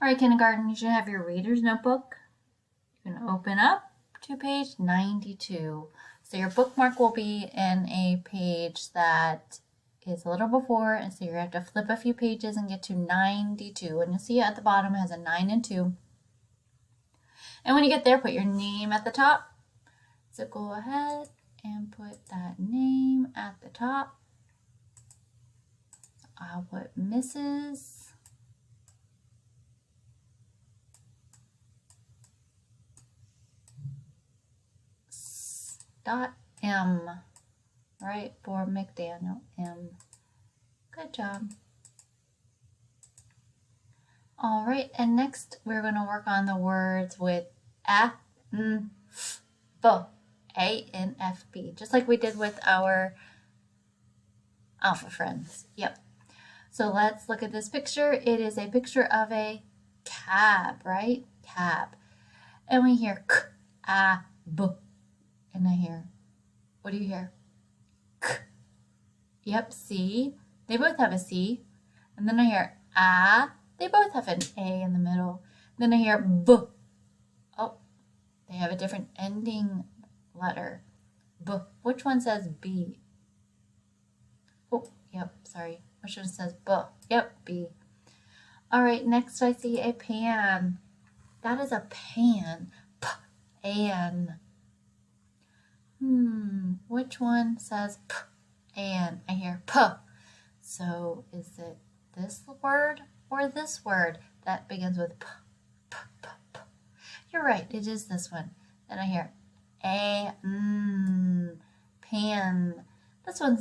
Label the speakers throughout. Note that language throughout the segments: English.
Speaker 1: All right, kindergarten, you should have your reader's notebook. You can open up to page 92. So your bookmark will be in a page that is a little before, and so you have to flip a few pages and get to 92. And you'll see at the bottom it has a 9 and 2. And when you get there, put your name at the top. So go ahead and put that name at the top. I'll put Mrs. M, right, for McDaniel, M. Good job. All right, and next we're going to work on the words with A, N, F, B, A, N, F, B, just like we did with our alpha friends. Yep. So let's look at this picture. It is a picture of a cab, right? Cab. And we hear K, A, B. And I hear, what do you hear? K. Yep, C. They both have a C. And then I hear A. They both have an A in the middle. Then I hear B. Oh, they have a different ending letter. B. Which one says B? Oh, yep, sorry. Which one says B? Yep, B. All right, next I see a pan. That is a pan. P-an. Which one says P? And I hear P. So is it this word or this word that begins with P? P, P, P. You're right, it is this one. Then I hear A, pan. This one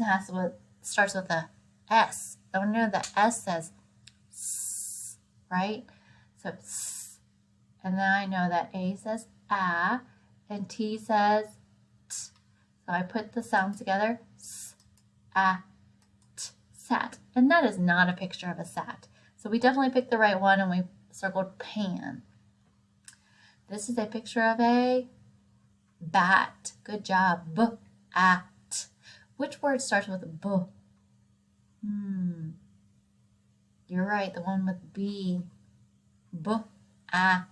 Speaker 1: starts with a S. I know the S says S, right? So S. And then I know that A says A and T says T. So I put the sounds together. S, A, T, sat. And that is not a picture of a sat. So we definitely picked the right one and we circled pan. This is a picture of a bat. Good job. B-at. Which word starts with B? You're right, the one with B. B-at.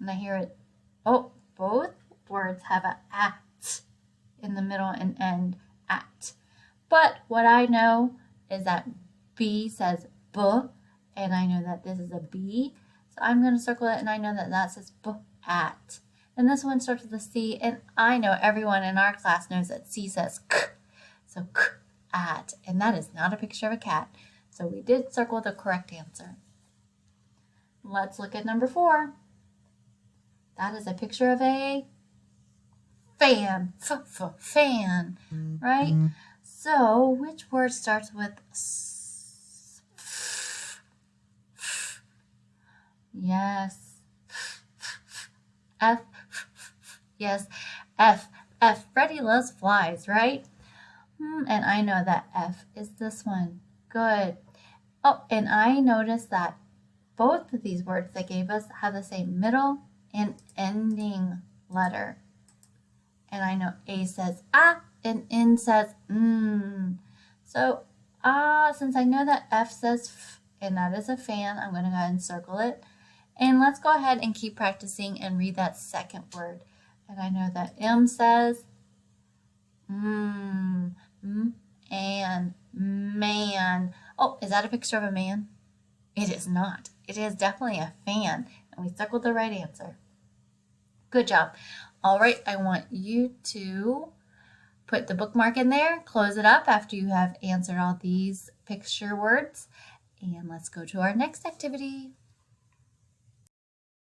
Speaker 1: And I hear it. Oh, both words have a at in the middle and end, at. But what I know is that B says B, and I know that this is a B. So I'm going to circle it, and I know that that says B-at. And this one starts with a C, and I know everyone in our class knows that C says K. So K-at, and that is not a picture of a cat. So we did circle the correct answer. Let's look at number 4. That is a picture of a fan, fan, right? So which word starts with S? Yes. F. Yes. F. F. Freddie loves flies, right? And I know that F is this one. Good. Oh, and I noticed that both of these words they gave us have the same middle and ending letter. And I know A says A and N says So since I know that F says F and that is a fan, I'm going to go ahead and circle it. And let's go ahead and keep practicing and read that second word. And I know that M says and man. Oh, is that a picture of a man? It is not. It is definitely a fan. And we circled the right answer. Good job. All right, I want you to put the bookmark in there, close it up after you have answered all these picture words, and let's go to our next activity.